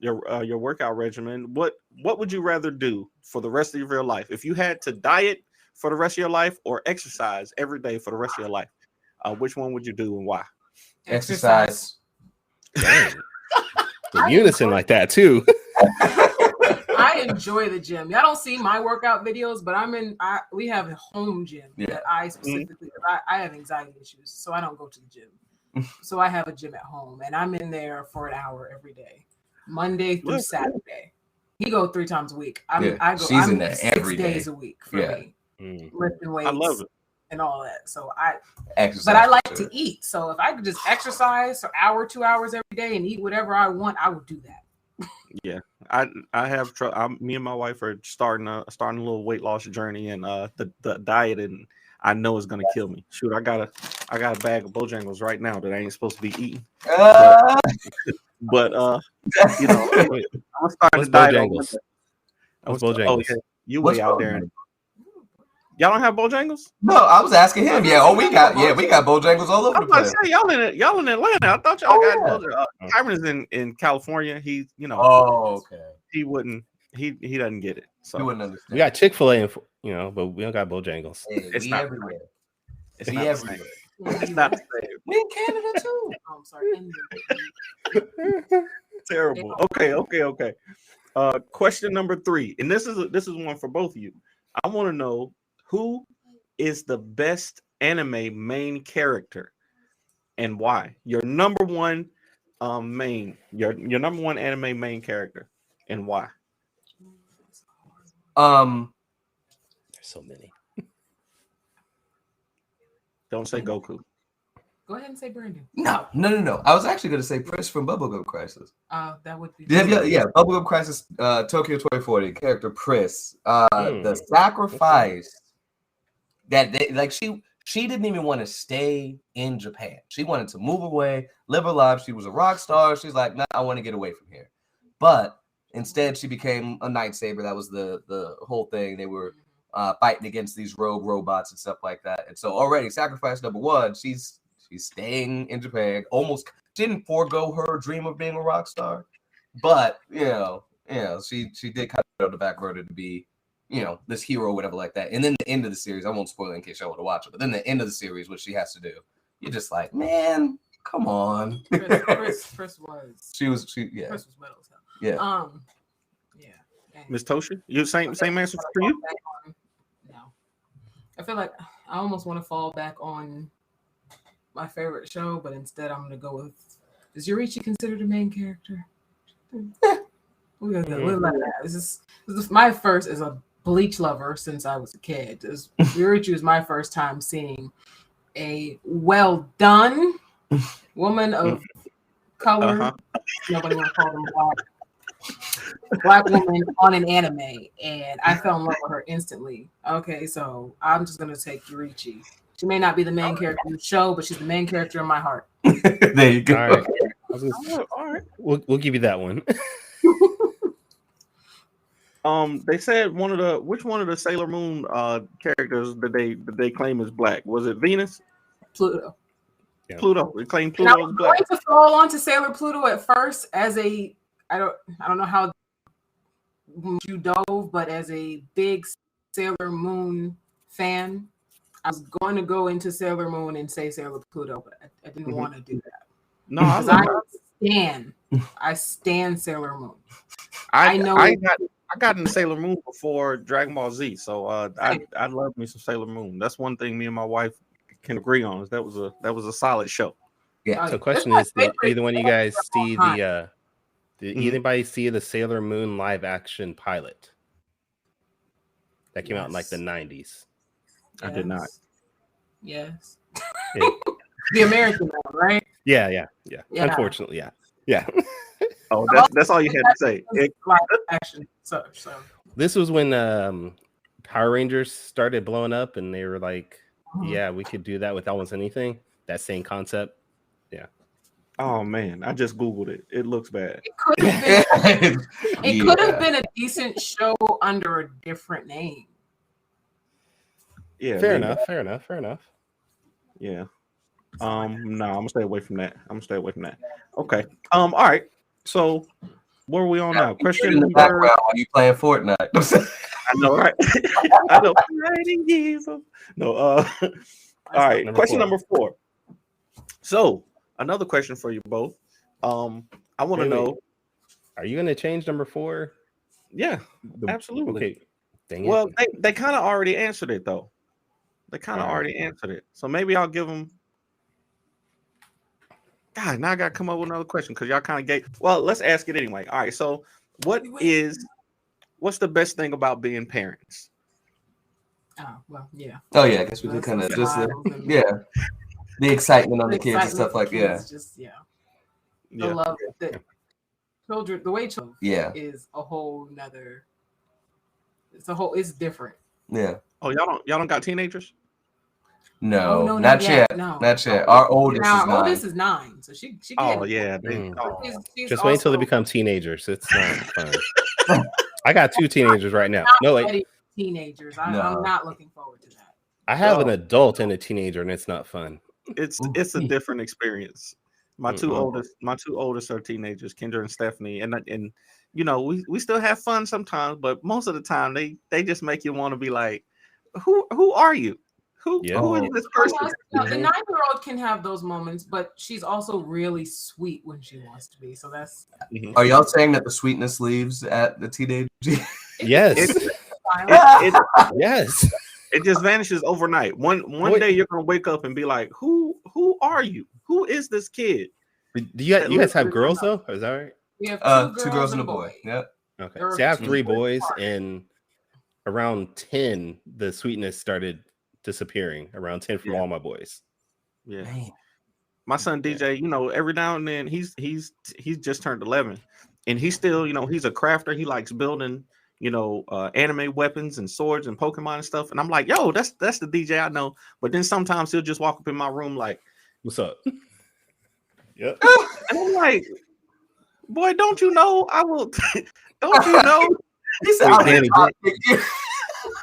Your workout regimen. What would you rather do for the rest of your life? If you had to diet for the rest of your life or exercise every day for the rest of your life, which one would you do and why? Exercise. Dang. In unison like that too. I enjoy the gym. Y'all don't see my workout videos, but we have a home gym that I specifically I have anxiety issues, so I don't go to the gym. So I have a gym at home and I'm in there for an hour every day. Monday through Saturday. He go 3 times a week. I go in there 6 every days day. a week for me. Lifting weights. I love it. And all that. So exercise, but I like to eat. So if I could just exercise for hour, 2 hours every day and eat whatever I want, I would do that. Yeah. I have me and my wife are starting a little weight loss journey, and the diet and I know it's gonna kill me. Shoot, I got a bag of Bojangles right now that I ain't supposed to be eating. But I'm starting to diet. Bojangles? What's Bojangles? Oh, yeah. You way out there. Y'all don't have Bojangles? No, I was asking him. We got Bojangles all over the place. Say, y'all in Atlanta. I thought y'all got Bojangles. Kyron is in California. He okay. He wouldn't. He doesn't get it. So you wouldn't understand. We got Chick-fil-A, but we don't got Bojangles. Hey, it's not everywhere. It's not everywhere. It's not the same. We in Canada too. I'm sorry. Terrible. Okay. Question number 3, and this is one for both of you. I want to know who is the best anime main character and why. Your number one your number one anime main character and why. There's so many. Don't say Goku. Go ahead and say Brandon. No. I was actually going to say Prince from Bubblegum Crisis. That would be. Yeah. Bubblegum Crisis, Tokyo 2040 character Pris. The sacrifice that she didn't even want to stay in Japan. She wanted to move away, live her life. She was a rock star. She's like, nah, I want to get away from here. But instead, she became a Night Saber. That was the whole thing. They were fighting against these rogue robots and stuff like that. And so already, sacrifice number 1, she's staying in Japan. Almost didn't forego her dream of being a rock star, but she did kind of on the back burner to be, this hero or whatever like that. And then the end of the series, I won't spoil it in case y'all want to watch it, but then the end of the series, what she has to do, you're just like, man, come on. Chris was. She was metal. So. Yeah. Miss Toshi, you same answer for you? No. I feel like I almost want to fall back on my favorite show, but instead I'm going to go with, is Yurichi considered a main character? We're like that. This is my first as a Bleach lover since I was a kid. Yurichi was my first time seeing a well done woman of color. Nobody want to call them black woman on an anime, and I fell in love with her instantly. Okay, so I'm just gonna take Yurichi. She may not be the main character in the show, but she's the main character in my heart. There you go. All right. We'll give you that one. They said which one of the Sailor Moon characters did they claim is black? Was it Venus? Pluto. Yeah. Pluto. They claimed And I Pluto was is black. going to fall onto Sailor Pluto at first as I don't know how you dove, but as a big Sailor Moon fan, I was going to go into Sailor Moon and say Sailor Pluto, but I didn't want to do that. No, I love I stand Sailor Moon. I know I got into Sailor Moon before Dragon Ball Z, so I love me some Sailor Moon. That's one thing me and my wife can agree on. Is that was a solid show. Yeah. So the question is, did either one of you guys see did anybody see the Sailor Moon live action pilot that came out in like the 90s? I did not. Yes. Yeah. The American one, right? Yeah. Unfortunately, yeah. Oh, that's all you had to say. Live action. So This was when Power Rangers started blowing up, and they were like, "Yeah, we could do that with almost anything." That same concept. Yeah. Oh man, I just googled it. It looks bad. it could have been. It could have been a decent show under a different name. Yeah. Fair enough. Yeah. No, I'm gonna stay away from that. Okay. All right. So where are we on now? Question in the background while you playing Fortnite. I know, right? I know. No. All right. Question number 4. So another question for you both. I want to know. Are you going to change number 4? Yeah, absolutely. Okay. Dang it. Well, they kind of already answered it though. So maybe I'll give them. God, now I got to come up with another question because y'all kind of gave. Well, let's ask it anyway. All right. So, what's the best thing about being parents? Oh well, yeah. Oh yeah, I guess we could kind of just the excitement on the kids and stuff like Just the love that children, the way children is a whole nother. It's different. Yeah. Oh, y'all don't got teenagers? No, not yet. No. Not yet. Our oldest is 9, so she. Oh yeah. She's just wait until they become teenagers. It's not fun. I got 2 teenagers right now. No, wait. Teenagers. I'm not looking forward to that. I have an adult and a teenager, and it's not fun. It's a different experience. My two oldest are teenagers, Kendra and Stephanie, and you know we still have fun sometimes, but most of the time they just make you want to be like, who are you? Who is this person? The 9-year-old can have those moments, but she's also really sweet when she wants to be. So that's. Are y'all saying that the sweetness leaves at the teenage? Yes. Yes. It just vanishes overnight. One day you're gonna wake up and be like, who are you? Who is this kid? Do you guys have girls though? Is that right? We have 2 girls and a boy. Yep. Okay. So I have 3 boys, and around 10, the sweetness started disappearing. Around 10 from all my boys. Yeah. Man. My son DJ, you know, every now and then he's just turned 11, and he's still, you know, he's a crafter. He likes building, you know, anime weapons and swords and Pokemon and stuff. And I'm like, yo, that's the DJ I know. But then sometimes he'll just walk up in my room like, what's up? Yep. And I'm like, boy, don't you know I will? Don't you know? Danny,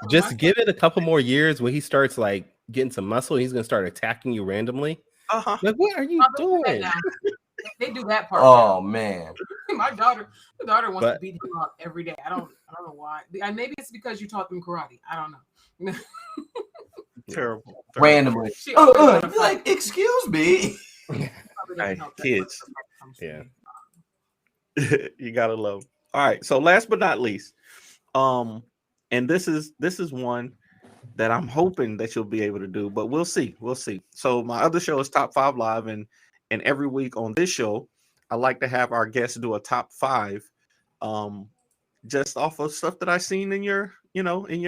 just give it a couple more years when he starts like getting some muscle. He's gonna start attacking you randomly. Like, what are you doing? They do that part. Oh man, my daughter wants to beat him up every day. I don't know why. Maybe it's because you taught them karate. I don't know. Terrible. Randomly. Like, excuse me. Hey, kids. Yeah. You gotta love. All right. So last but not least, and this is one that I'm hoping that you'll be able to do, but we'll see. So my other show is Top 5 Live, and every week on this show, I like to have our guests do a top 5, just off of stuff that I seen in your on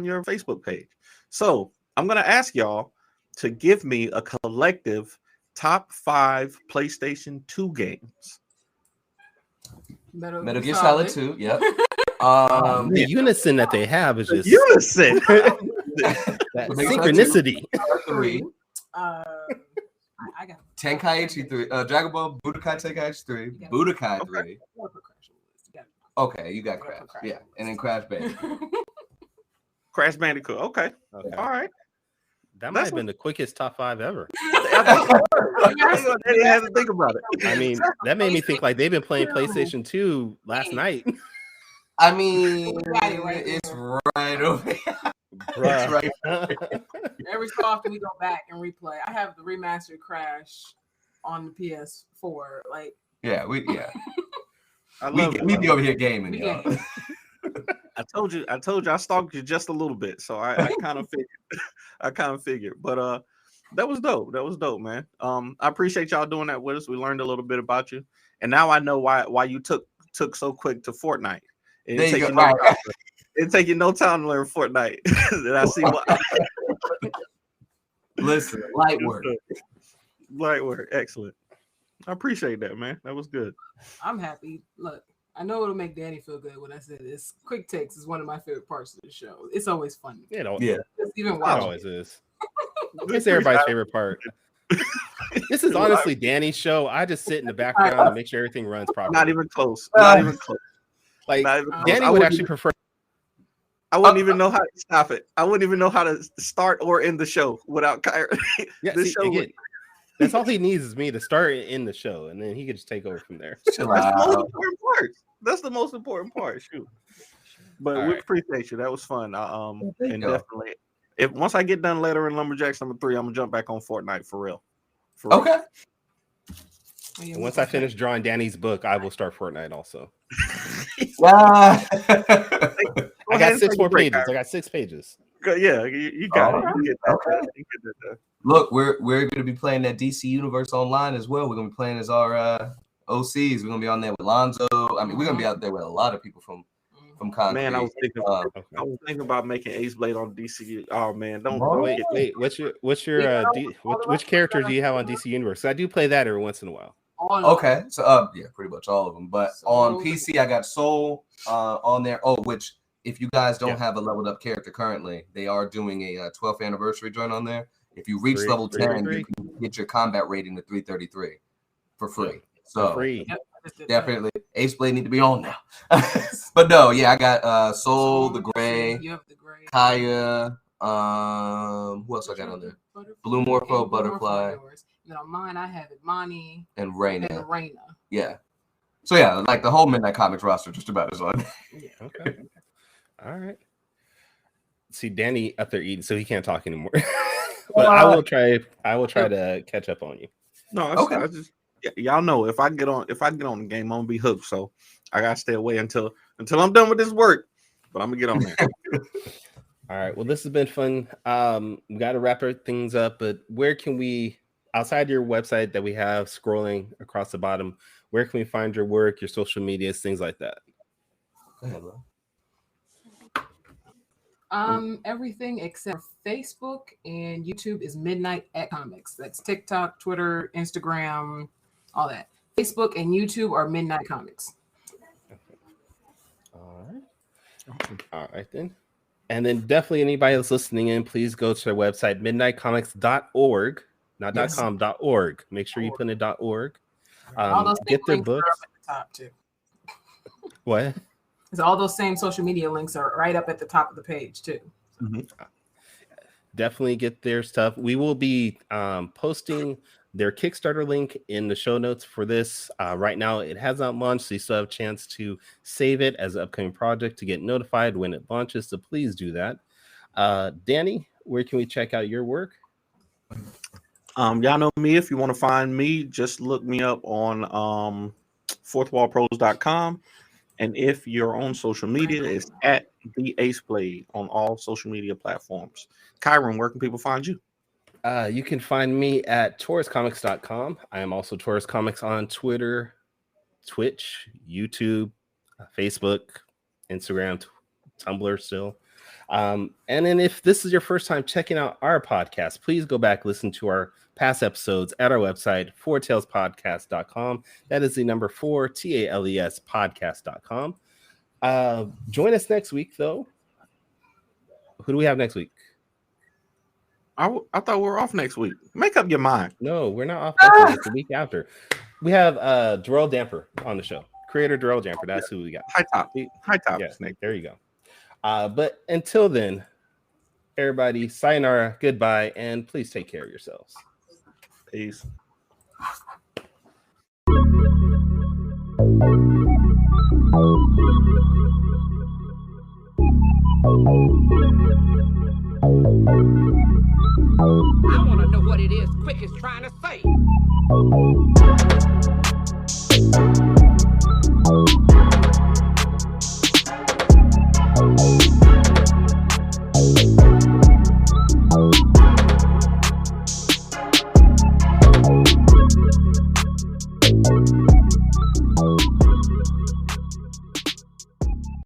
your Facebook page. So I'm gonna ask y'all to give me a collective top 5 PlayStation 2 games. Metal Gear Solid 2. Yep. The unison that they have is just unison. That synchronicity. 3. I got Tenkaichi 3. Dragon Ball Budokai Tenkaichi 3. Budokai 3. Okay, you got Crash. Yeah, and then Crash Bandicoot. Crash Bandicoot. Okay. Okay. All right. That might have been the quickest top 5 ever. I didn't have to think about it. I mean, that made me think like they've been playing PlayStation 2 last night. I mean, right it's right over here. Bruh. It's right. Every so often we go back and replay. I have the remastered Crash on the PS4. Like, Yeah, we We be over here gaming, we y'all. game. I told you I stalked you just a little bit, so I kind of figured. But that was dope, man. I appreciate y'all doing that with us. We learned a little bit about you, and now I know why you took so quick to Fortnite. It There you didn't go. take you no time to learn Fortnite. And I see why. Listen, light work. Light work, excellent. I appreciate that, man. That was good. I'm happy. Look, I know it'll make Danny feel good when I say this. Quick takes is one of my favorite parts of the show. It's always fun. Yeah, Just even it watching. always is. It's everybody's favorite part. This is honestly Danny's show. I just sit in the background and make sure everything runs properly. Not even close. Not even close. Like Not even close. Danny I would wouldn't actually prefer. I wouldn't even know how to stop it. I wouldn't even know how to start or end the show without Kyrun. Yeah, This see, show again, that's all he needs is me to start and end the show, and then he can just take over from there. That's the most important part. That's the most important part. Shoot. But All we right. appreciate you. That was fun. And you. definitely, if once I get done later in Lumberjacks number 3, I'm gonna jump back on Fortnite for real. For real. Okay. And once I finish drawing Danny's book, I will start Fortnite also. Yeah. I got 6 more pages. I got 6 pages. Yeah, you got it. You get that. Okay. You get that done. Look, we're going to be playing that DC Universe online as well. We're going to be playing as our OCs. We're going to be on there with Lonzo. I mean, we're going to be out there with a lot of people from Concrete. Man, I was thinking. Okay. I was thinking about making Ace Blade on DC. Oh man, don't Wait. Which characters do you have on DC Universe? I do play that every once in a while. Okay, so yeah, pretty much all of them. But on PC, I got Soul on there. Oh, which if you guys don't have a leveled up character currently, they are doing a 12th anniversary joint on there. If you reach level 10, you can get your combat rating to 333 for free. So free. Definitely, Ace Blade need to be on now. But no, yeah, I got Soul, the Gray, Kaya. Who else I got on there? Blue Morpho, Butterfly. And on mine, I have Imani and Raina. Yeah. So yeah, like the whole Midnight Comics roster just about is on. Yeah. Okay. All right. See, Danny up there eating, so he can't talk anymore. But I will try to catch up on you. No, I just y'all know if I get on the game, I'm gonna be hooked. So I gotta stay away until I'm done with this work. But I'm gonna get on there. All right. Well, this has been fun. We got to wrap things up, but where can we, outside your website that we have scrolling across the bottom, where can we find your work, your social medias, things like that? Go ahead, bro. Everything except Facebook and YouTube is Midnight at Comics. That's TikTok, Twitter, Instagram, all that. Facebook and YouTube are Midnight Comics. All right then. And then definitely anybody that's listening in, please go to their website, midnightcomics.org, not .com, .org. Make sure you put in .org. Get their books. Are up at the top too. What? So all those same social media links are right up at the top of the page too. Mm-hmm. Definitely get their stuff. We will be posting their Kickstarter link in the show notes for this. Right now, it has not launched, so you still have a chance to save it as an upcoming project to get notified when it launches. So please do that. Danny, where can we check out your work? Y'all know me. If you want to find me, just look me up on fourthwallpros.com. And if you're on social media, it's at the Ace Blade on all social media platforms. Kyrun, where can people find you? You can find me at tauruscomics.com. I am also Taurus Comics on Twitter, Twitch, YouTube, Facebook, Instagram, Tumblr still. And then if this is your first time checking out our podcast, please go back, listen to our past episodes at our website, fourtalespodcast.com. That is the number 4, TALES podcast.com. Join us next week, though. Who do we have next week? I thought we were off next week. Make up your mind. No, we're not off next week. It's the week after. We have Darrell Damper on the show. creator Darrell Jamper. That's who we got. High top Yeah, snake. there you go. But until then, everybody, sayonara, goodbye, and please take care of yourselves. Peace. I want to know what it is Quick is trying to say.